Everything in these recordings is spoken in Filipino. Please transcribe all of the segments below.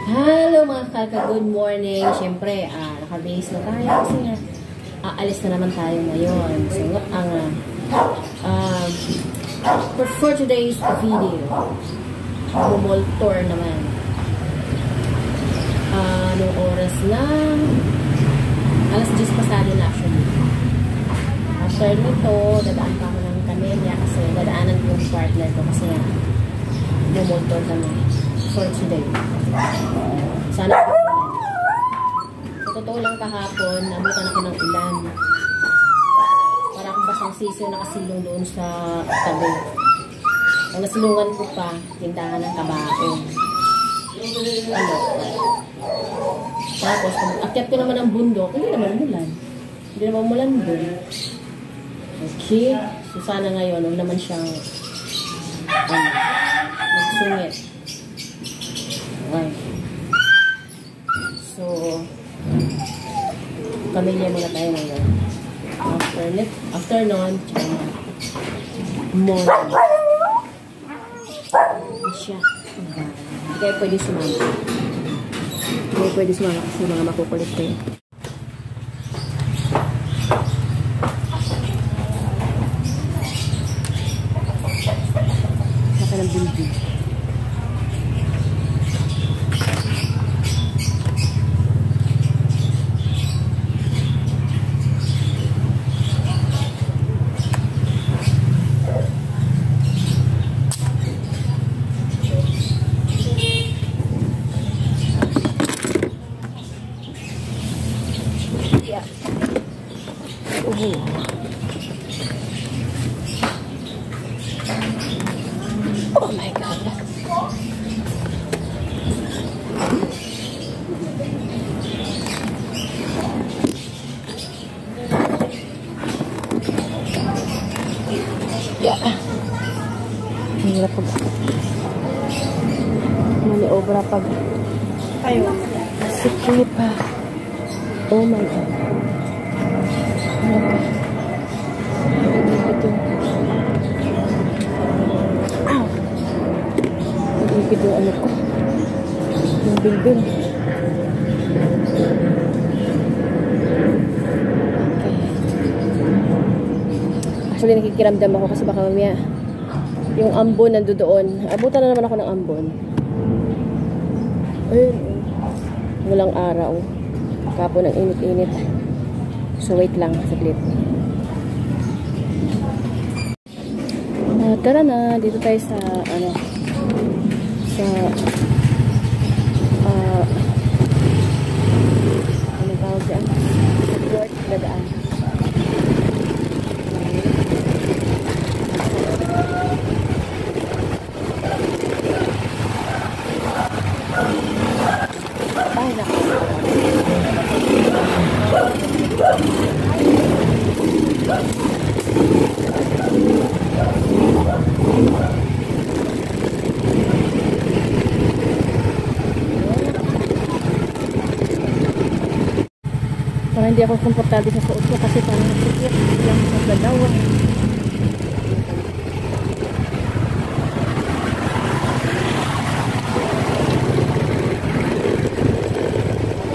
Hello mga kalka, good morning. Siyempre, naka-base na tayo kasi nga, aalis na naman tayo ngayon. So, for today's video, mall tour naman. Anong oras na? Alas 10 pasado na actually. After nito, dadaan pa ako ng Camellia kasi dadaanan ko yung partner ko kasi nga, mall tour kami for today. Sana sa totoo lang kahapon, nabutan ako ng ulan. Para akong basang sisiyo nakasilong doon sa tabi. Ang nasilungan ko pa, tindahan ng kabaong. Tapos, akyat ko naman ang bundok, hindi naman umulan. Hindi naman umulan doon. Okay. So, sana ngayon, huwag naman siyang magsungit. Okay. So, Camellia muna tayo ngayon. After nun, tsaka morning. Siya. Hindi kayo pwede sumama. Hindi kayo pwede sumama kasi mga makukulit kayo. Saka ng building. Oh my God. Yeah. Mahirap pag maniobra pag sikip pa. Oh my God. Nagipid yung ano ko. Yung bilbil. Okay. Actually, nakikiramdam ako kasi baka mamaya yung ambon nandoon. Abutan na naman ako ng ambon. Ayun. Walang araw. Kapo ng init-init. So, wait lang. Saglit. Tara na. Dito tayo sa, ano tawag dyan? Sa port na daan. Ay, naku. Parang hindi ako komportable sa suot ko kasi parang sikip lang sa galaw.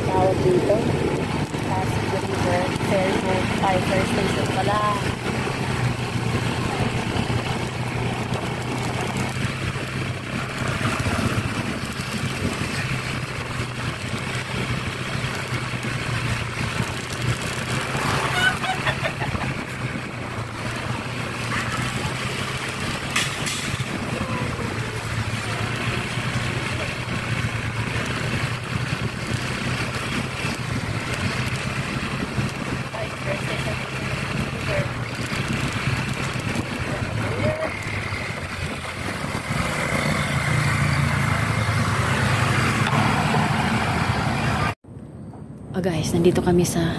Tawag dito. Pasig River, Fire Station pala. Guys, nandito kami sa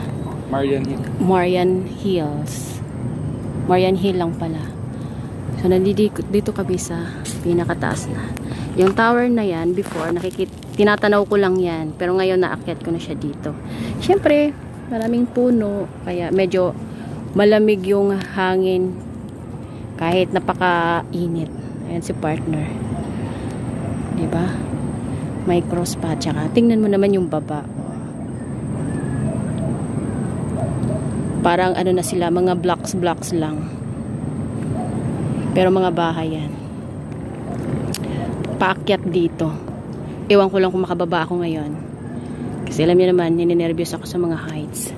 Marian Hills. Marian Hill lang pala. So, nandito kami sa pinakataas na. Yung tower na yan, before, tinatanaw ko lang yan. Pero ngayon, naakyat ko na siya dito. Siyempre, maraming puno. Kaya medyo malamig yung hangin. Kahit napaka-init. Ayan si partner. Diba? May cross pa. Tsaka, tingnan mo naman yung baba. Parang ano na sila, mga blocks lang. Pero mga bahay yan. Paakyat dito. Ewan ko lang kung makababa ako ngayon. Kasi alam niyo naman, nininervyos ako sa mga heights.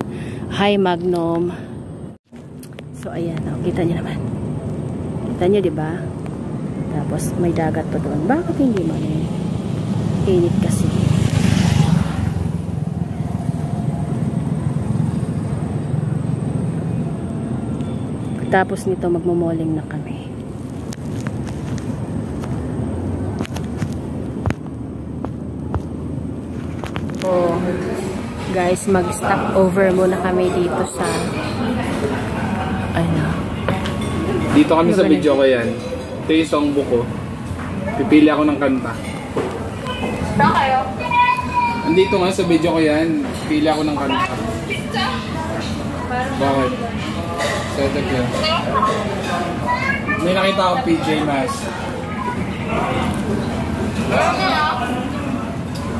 Hi, Magnum. So, ayan. Oh, kita niyo naman. Kita niyo, diba? Tapos, may dagat pa doon. Bakit hindi man? Init kasi. Tapos nito, magmomoling na kami. So, guys, mag-stop over muna kami dito sa ano. Dito kami sa video ko yan. Ito yung songbook ko. Pipili ako ng kanta. Saan kayo? Andito nga sa video ko yan. Pili ako ng kanta. Bakit? Setup yan. May nakita akong PJ Masks.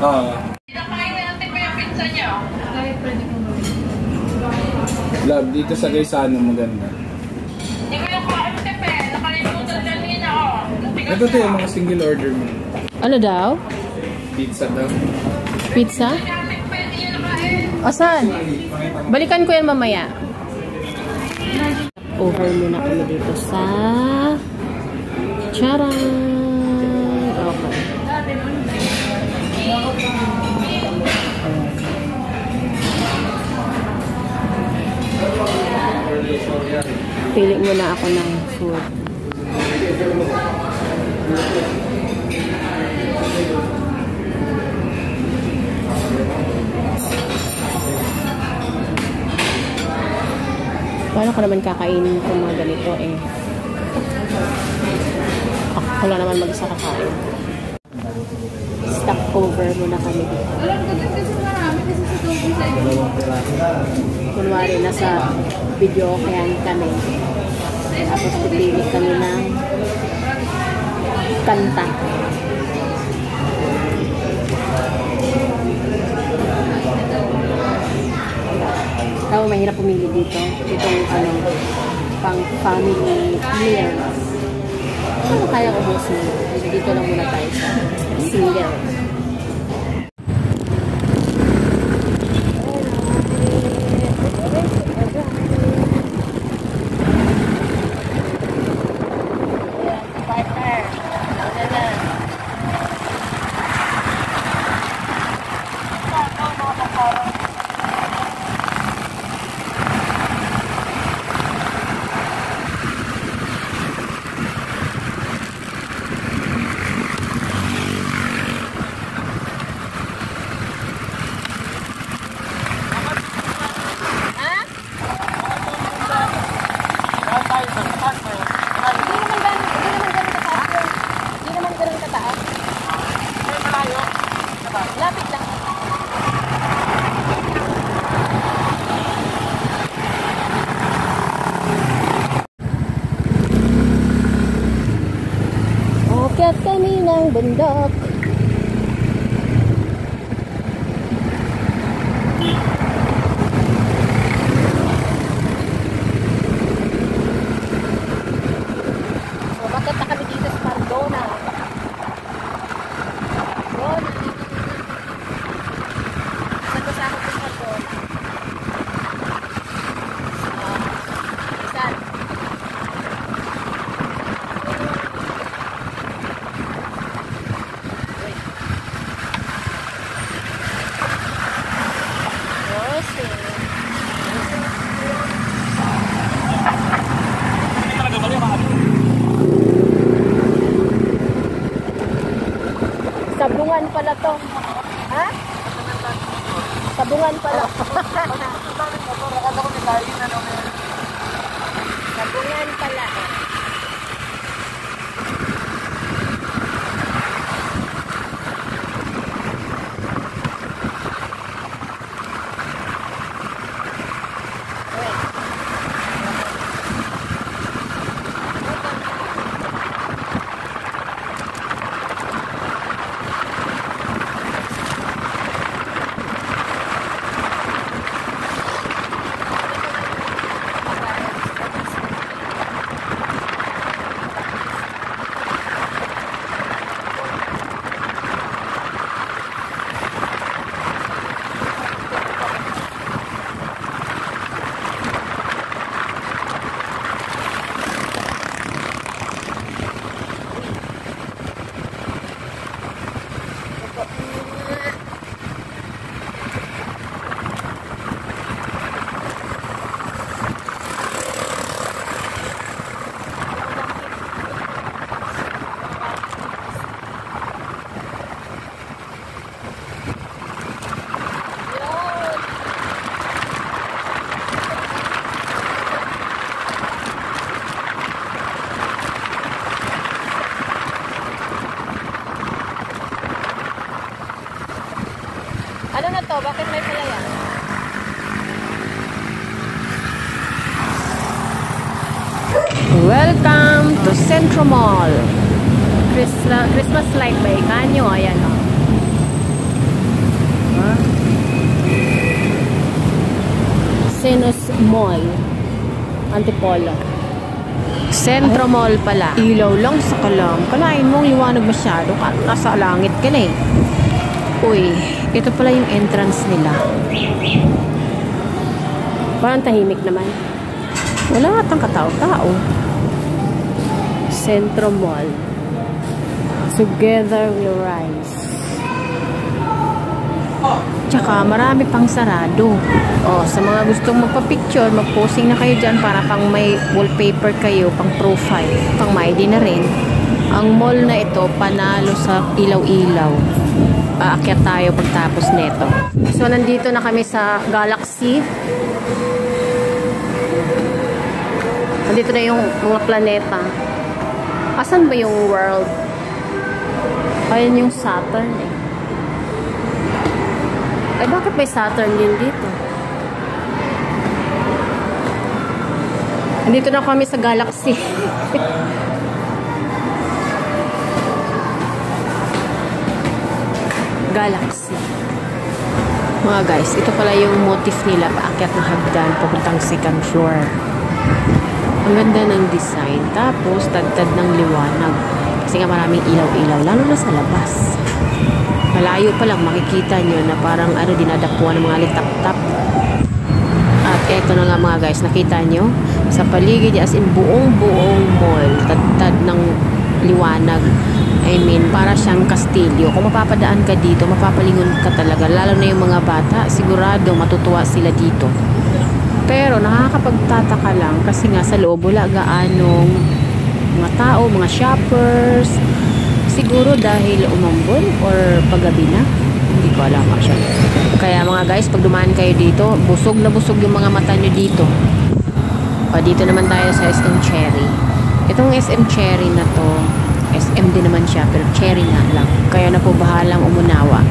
Oo. Love, dito sa Gaisano maganda. Hindi ko yung kain tepe. Nakalimutan lang yun ako. Ito to yung mga single order mo. Ano daw? Pizza daw. Pizza? O, saan? Balikan ko yan mamaya. Over muna kami dito sa Charan. Okay. Pili muna ako ng food. Paano ko naman kakainin kung mga ganito eh? Ako lang naman mag-isa kakain. Stop over muna kami dito. Kunwari, nasa video kaya kami. Tapos pipili kami ng kanta. Tao, mahirap pumili dito. Itong ano, pang family meal. Ano kaya ubusin? So, dito lang muna tayo sa single. Lapit lang. Akyat kami ng bundok. So, bakit na kami dito sa Cardona? Sabungan pala to. Ha? Sabungan pala. Sabungan pala. na to? Bakit may palaya? Welcome to Centro Mall. Christmas light ba? Ikanyo, ayan o. Senos Mall. Antipolo. Centro Mall pala. Ilaw lang sa kalam. Kalain mong liwanag masyado. Nasa langit ka na eh. Uy, ito pala yung entrance nila. Parang tahimik naman. Wala atang katao-tao. Centro Mall. Together we'll rise. Tsaka marami pang sarado. Sa mga gustong magpa-picture, mag-posing na kayo dyan para pang may wallpaper kayo, pang profile, pang may ID na rin. Ang mall na ito, panalo sa ilaw-ilaw. Aakyat tayo pagtapos neto. So, nandito na kami sa Galaxy. Nandito na yung mga planeta. Asan ba yung world? Ayan yung Saturn eh. Ay, bakit may Saturn din dito? Nandito na kami sa Galaxy. Galaxy. Mga guys, ito pala yung motif nila. Paakyat ng hagdan, papuntang second floor. Ang ganda ng design. Tapos, tagtad ng liwanag. Kasi nga maraming ilaw-ilaw. Lalo na sa labas. Malayo pa lang makikita nyo na parang dinadapuan ng mga litak-tak. At eto na nga mga guys, nakita nyo sa paligid, as in buong-buong mall, tad ng liwanag. I mean, para siyang kastilyo. Kung mapapadaan ka dito, mapapalingon ka talaga. Lalo na yung mga bata, sigurado matutuwa sila dito. Pero nakakapagtataka lang kasi nga sa loob wala gaanong mga tao, mga shoppers. Siguro dahil umambon or paggabi na. Hindi ko alam actually. Kaya mga guys, pag dumaan kayo dito, busog na busog yung mga mata nyo dito. Dito naman tayo sa SM Cherry. Itong SM Cherry na to, SM din naman siya, pero cherry nga lang. Kaya na po bahalang umunawa.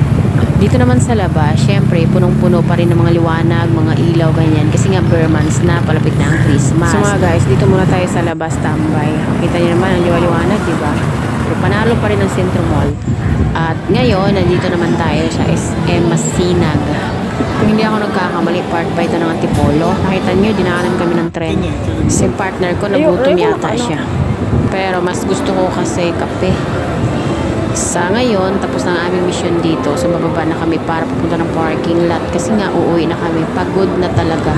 Dito naman sa labas, syempre, punong-puno pa rin ng mga liwanag, mga ilaw, ganyan. Kasi nga bare months na, palapit na ang Christmas. So mga guys, dito muna tayo sa labas tambay. Kita niyo naman ang liwanag, diba? Pero panalo pa rin ang Centro Mall. At ngayon, nandito naman tayo sa SM Masinag. Kung hindi ako nagkakamali, part pa ito ng Antipolo. Nakita nyo, dinaanan kami ng tren. Si partner ko, nagutom yata siya. Pero mas gusto ko kasi kape. Sa ngayon, tapos na ang aming mission dito. So, mababa na kami para pupunta ng parking lot. Kasi nga, uuwi na kami. Pagod na talaga.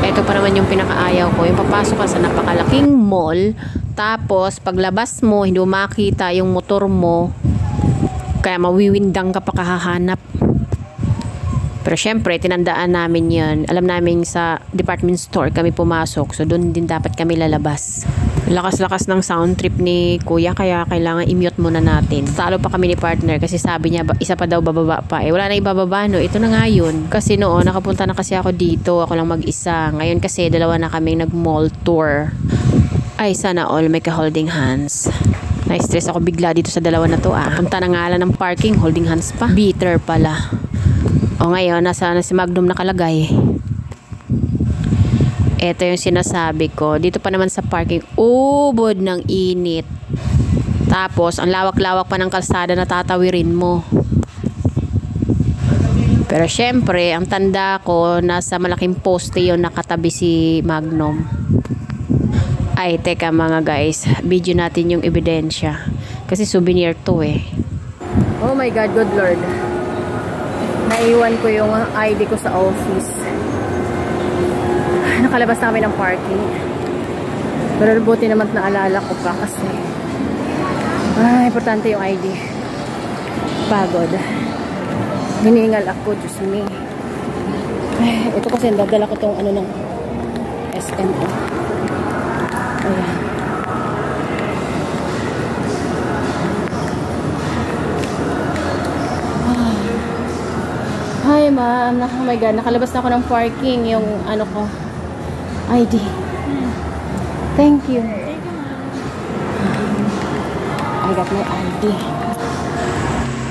Ito pa naman yung pinakaayaw ko. Yung papasok ka sa napakalaking mall. Tapos, paglabas mo, hindi mo makita yung motor mo. Kaya mawiwindang ka pa kahahanap. Pero syempre, tinandaan namin yan. Alam namin sa department store kami pumasok. So, doon din dapat kami lalabas. Lakas-lakas ng sound trip ni kuya, kaya kailangan i-mute muna natin. Talo pa kami ni partner kasi sabi niya isa pa daw bababa pa. Wala na ibababa, no? Ito na nga yun. Kasi noon, nakapunta na kasi ako dito. Ako lang mag-isa. Ngayon kasi, dalawa na kaming nag-mall tour. Ay, sana all may ka-holding hands. Na-stress ako bigla dito sa dalawa na to, Punta na nga lang ng parking, holding hands pa. Bitter pala. Ngayon, nasa si Magnum nakalagay. Ito yung sinasabi ko. Dito pa naman sa parking, ubod ng init. Tapos, ang lawak-lawak pa ng kalsada na tatawirin mo. Pero syempre, ang tanda ko, nasa malaking poste yun nakatabi si Magnum. Ay, teka mga guys. Video natin yung ebidensya. Kasi souvenir to Oh my God, good Lord. Naiwan ko yung ID ko sa office. Nakalabas na kami ng parking. Pero buti naman naalala ko pa kasi importante yung ID. Pagod. Hiningal ako, Diyos me. Ito kasi dadala ko tong ng SM. Ayan. Hi ma'am. Oh my God, nakalabas na ako ng parking. Yung ko ID. Thank you. I got my ID.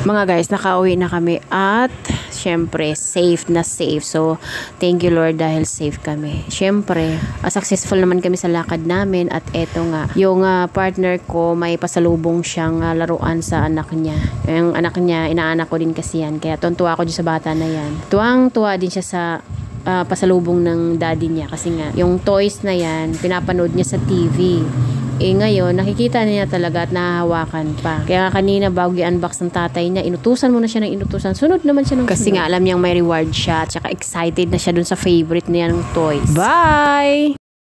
Mga guys, nakauwi na kami at syempre, safe na safe. So, thank you Lord dahil safe kami. Syempre, successful naman kami sa lakad namin at eto nga, yung partner ko may pasalubong siyang laruan sa anak niya. Yung anak niya, inaanak ko din kasi yan. Kaya tuwa ako dyan sa bata na yan. Tuwang-tuwa din siya sa pasalubong ng daddy niya kasi nga, yung toys na yan, pinapanood niya sa TV. Ngayon, nakikita niya talaga at nahahawakan pa. Kaya kanina, bago i-unbox ng tatay niya, inutusan mo na siya ng inutusan. Sunod naman siya ng kasi nga, alam niyang may reward siya. At saka excited na siya dun sa favorite niya ng toys. Bye!